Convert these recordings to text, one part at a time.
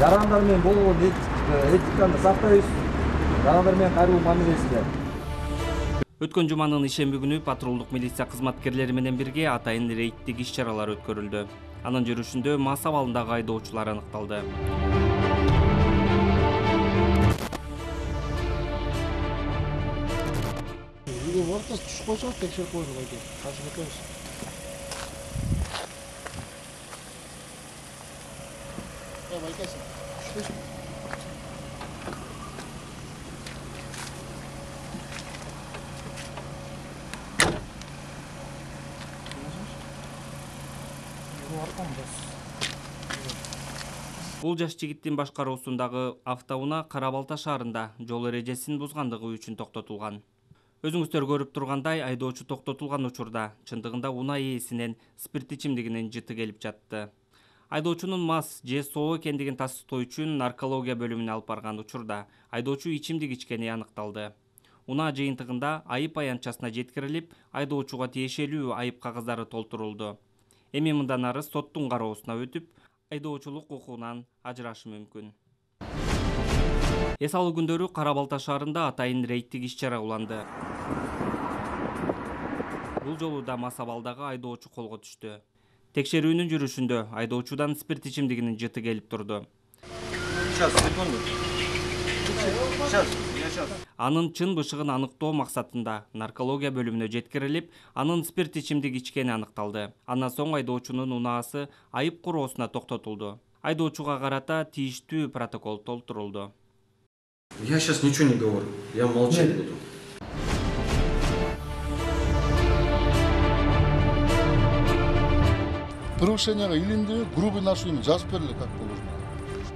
Жарандар менен болгон этиканы сактайбыз. Жарандар менен кайрылуу мамилесинде. Өткөн жуманын ишемби күнү патрулдук милиция кызматкерлери менен бирге атайын рейдтик иш-чаралар өткөрүлдү. Анын жүрүшүндө мас абалындагы айдоочулар аныкталды. Ортасы түшүп койсо текшерип коелу байке. Каршы кетебиз. Байкасы. Түшпөйсүң. Бул жаш жигиттин башкаруусундагы автоунаа Кара Балта шаарында жол эрежесин бузгандыгы үчүн токтотулган. Өзүңүздөр көрүп тургандай, айдоочу токтотулган учурда чындыгында унаа ээсинен спирт ичимдигинин жыты келип жатты. Айдоочунун мас же соо экендигин тастыктоо үчүн наркология бөлүмүнө алып барган учурда айдоочу ичимдик ичкени аныкталды. Унаа жыйынтыгында айып аянтчасына жеткирилип, айдоочуга тиешелүү айып кагаздары толтурулду. Эми мындан ары соттун кароосуна өтүп, айдоочулук укугунан ажырашы мүмкүн. Эс алуу күндөрү Кара Балта шаарында атайын рейдтик иш-чара уланды. Бул жолу да мас абалдагы айдоочу колго түштү. Текшерүүнүн жүрүшүндө айдоочудан спирт ичимдигинин жыты келип турду. Анын чын бышыгын аныктоо максатында наркология бөлүмүнө жеткирилип, анын спирт ичимдик ичкени аныкталды. Андан соң айдоочунун унаасы айып куроосуна токтотулду. Айдоочуга карата тийиштүү протокол толтурулду. Я сейчас ничего не говорю, я молчать буду. Нарушенияга илинди, грубый нарушение жазып бериле как положено.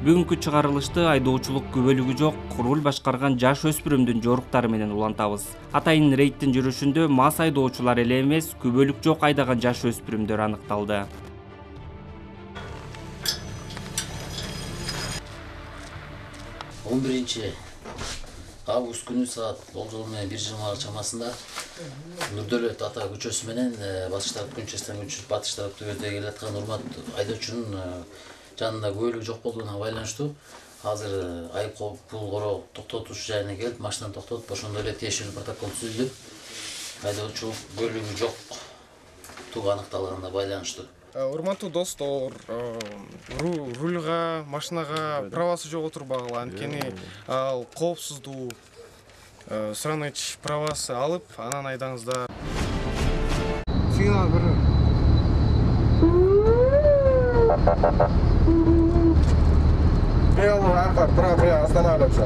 Бүгүнкү чыгарылышты айдоочулук күбөлүгү жок, руль башкарган жаш өспүрүмдүн жоруктары менен улантабыз. Атайын рейдтин жүрүшүндө мас айдоочулар эле эмес, күбөлүк жок айдаган жаш өспүрүмдөр аныкталды. 11 август күнү саат 1:20 чамасында Нурдөлөт ата көчөсү менен батыш тарап күнчестен батыш тараптуу өтө келе аткан урмат айдоочунун жанында күбөлүгү жок болгонуна байланыштуу азыр айып пул короо токтотуш жайына келип, машинаны токтотуп, ошондой эле тиешелүү протокол түзүлүп, айдоочулук күбөлүгү жок тугу аныкталганына байланыштуу. Урматтуу достор, рульга, машинага правасы жок отурбагыла, анткени ал коопсуздуу Сраныч правасы алып, анан айдаңыздар. Сигнал бир. Белый Альфа, прямо останавливайся.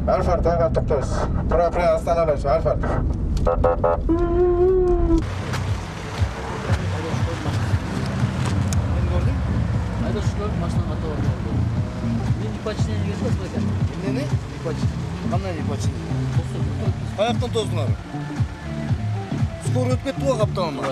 Альфа, тага токтойсуз. Прямо останавливайся, Альфа. Айдоочулар машинага катып алды. Мен ипачинени кетип экен. Эмнени? Ипачин. Кандай ипачин? Каяктан тоздуңар? Скоро өтүп кетти го капталма.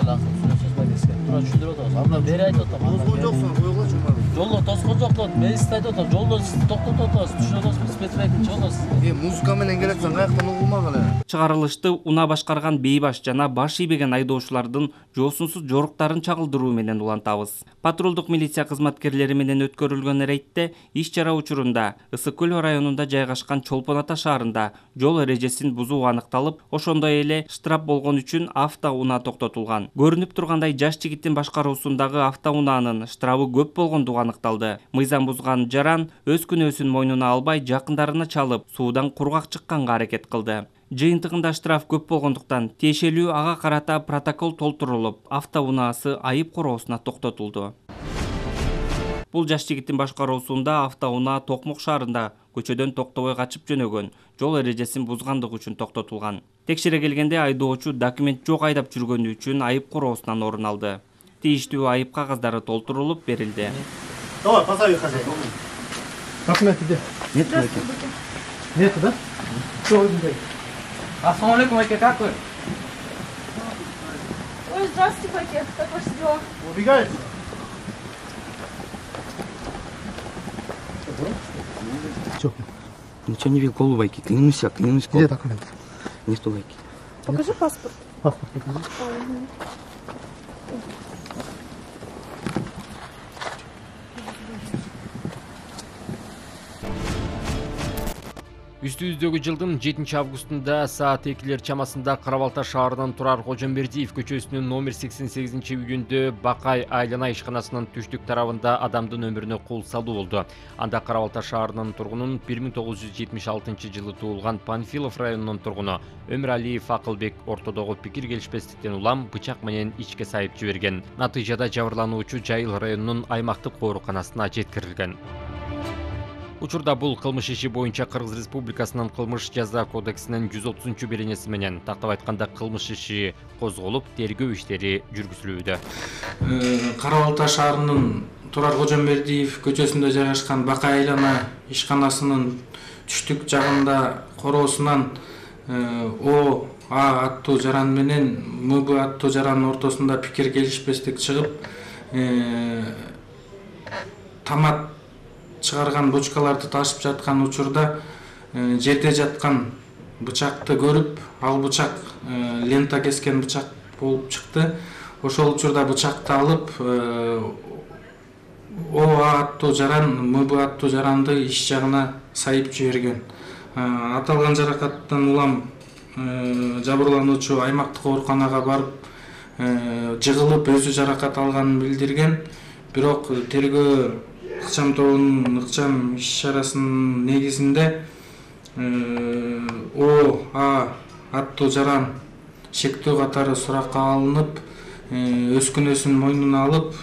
Тура түшүндүрүп атабыз. Анда бери айтып атам. Тозгон жоксуң, койгулачы мына. Жолдо тоскон жок деп, мен сизди айтып атам. Жолдо сизди токтотуп атабыз. Түшүнүп атабыз, спецрейдин чыгабыз. Музыка менен келетсең, каяктан угулмак эле. Чыгарылышты унаа башкарган бейбаш жана баш ийбеген айдоочулардын жоосунсуз жоруктарын чагылдыруу менен улантабыз. Патрулдук милиция кызматкерлери менен өткөрүлгөн рейдте иш-чара учурунда Ысык көл районунда жайгашкан Чолпон Ата шаарында жол эрежесин бузуу аныкталып, ошондой эле штраф болгон үчүн автоунаа токтотулган. Көрүнүп тургандай жаш жигиттин башкаруусундагы автоунаанын штрафы көп болгондугу аныкталды. Мыйзам бузган жаран өз күнөөсүн мойнуна албай жакындарына чалып, суудан кургак чыкканга аракет кылды. Жыйынтыгында штраф көп болгондуктан тиешелүү ага карата протокол толтурулуп, автоунаасы айып куроосуна токтотулду. Бул жаш жигиттин башкаруусунда автоунаа Токмок шаарында көчөдөн токтобой качып жөнөгөн, жол эрежесин бузгандыгы үчүн токтотулган. Текшере келгенде айдоочу документ жок айдап жүргөнү үчүн айып куроосунан орун алды. Тийиштүү айып кагаздары толтурулуп берилди. Давай, позови хозяина. Документы где? Нет, Нету, да? Что вы делаете? Ассаламу алейкум, Айке, как вы? Ой, здравствуйте, Пакет, как ваши дела? Убегаете? Чё? Ничего не видел, голову Айки, клянусь, Где документы? Нету Айки. Покажи паспорт. Паспорт покажи. Үстүбүздөгү жылдын 7 августунда саат 2 чамасында Карабалта шаарынан Турар Кожомбердиев көчөсүнүн номер 88-үйүндө Бакай айлана ишканасынын түштүк тарабында адамдын өмүрүнө кол салуу болду. Анда Карабалта шаарынын тургунун 1976 жылы туулган Панфилов районунун тургуну Өмүралиев Акылбек ортодогу пикир келишпестиктен улам бычак менен ичке сайып жиберген. Натыйжада жабырлануучу Жайыл районунун аймактык ооруканасына жеткирилген. Учурда бул кылмыш иши боюнча Кыргыз Республикасынын кылмыш жаза кодексинин 130-беренеси менен тактап айтканда кылмыш иши козголуп, тергөө иштери жүргүзүлүүдө. Карабалта шаарынын Турар Кожомбердиев көчөсүндө жайгашкан Бакай айлана ишканасынын түштүк жагында короосунан ОА аттуу жаран менен МБ аттуу жарандын ортосунда пикир келишпестик чыгып, тамат чыгарган бочкаларды ташып жаткан учурда жерде жаткан бычакты көрүп, ал бычак лента кескен бычак болуп чыкты. Ошол учурда бычакты алып, ОА аттуу жаран МБ аттуу жаранды иш жагына сайып жиберген. Аталган жаракаттан улам жабырлануучу аймактык ооруканага барып, жыгылып өзү жаракат алганын билдирген. Бирок тергөө ыкчам тобунун ыкчам иш-чарасынын негизинде ОА аттуу жаран шектөө катары суракка алынып, өз күнөөсүн мойнуна алып,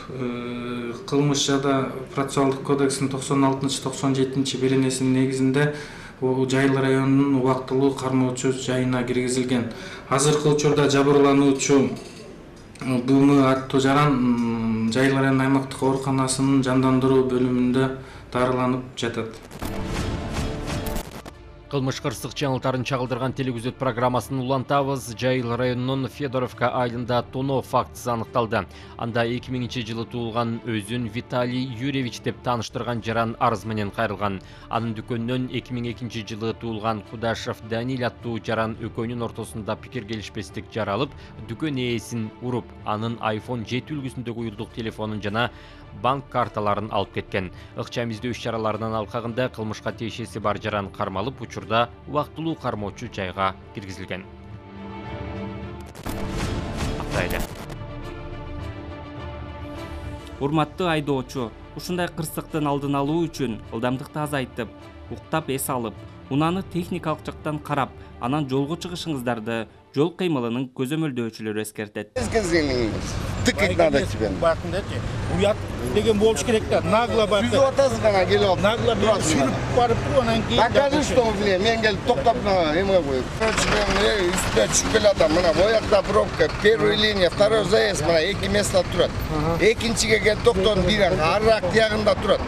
кылмыш жада процессуалдык кодекстин 96-97 беренесинин негизинде Жайыл районунун убактылуу кармоочу жайына киргизилген. Азыркы учурда жабырлануучу БМ аттуу жаран Жайыл районунун аймактык ооруканасынын жандандыруу бөлүмүндө дарыланып жатат. Кылмыш кырсык жаңылтарын чагылдырган телевизиот программасын улантабыз. Жайыл районунун Федоровка айылында тоноо фактысы аныкталды. Анда 2000 жылы туулган өзүн Виталий Юрьевич деп тааныштырган жаран арыз менен кайрылган. Анын дүкөнүнөн 2002 жылы туулган Кудашев Данил аттуу жаран экөөнүн ортосунда пикир келишпестик жаралып, дүкөн ээсин уруп, анын iPhone 7 үлгүсүндөгү уюлдук телефонун жана банк карталарын алып кеткен. Ыкчам издөө иш-чараларынын алкагында кылмышка тиешеси бар жаран кармалып, учурда убактылуу кармоочу жайга киргизилген. Урматтуу айдоочу, ушундай кырсыктын алдын алуу үчүн ылдамдыкты азайтып, уктап эс алып, унааны техникалык жактан карап, анан жолго чыгышыңыздарды жол кыймылынын көзөмөлдөөчүлөрү эскертет. Тыкать надо тебе. Уят деген болуш керек да. Нагло барып. Түзүп атасың гана келип. Нагло мен сүрүп барып туруп анан кийин. Покажи, что мен келип токтоп эме коюп. Үстүнө түшүп келатам. Мына боякта пробка, первая линия, второй заезд, мына 2 место турат. Экинчиге келип токтодум, бири арыраак тиягында турат.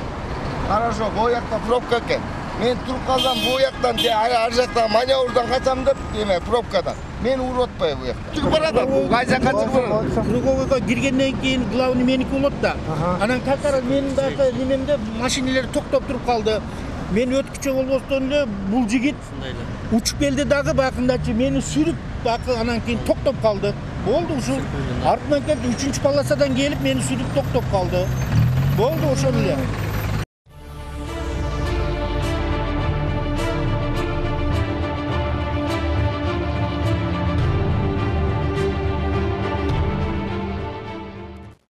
Хорошо, боякта пробка экен. Мен туруп калсам бояктан ар жактан маневрдан качам деп эме пробкадан. Мен уруп атпай бу жакта. Чыгып баратам. Кай жакка чыгып баратам. Круговойго киргенден кийин главный меники болот да. Анан какара менин дагы немемде машиналар токтоп туруп калды. Мен өткүчө болбостон эле бул жигит учуп келди дагы бакындачы мени сүрүп бакы анан кийин токтоп калды. Болду ушул артынан келип 3-полосадан келип мени сүрүп токтоп калды. Болду ошол эле.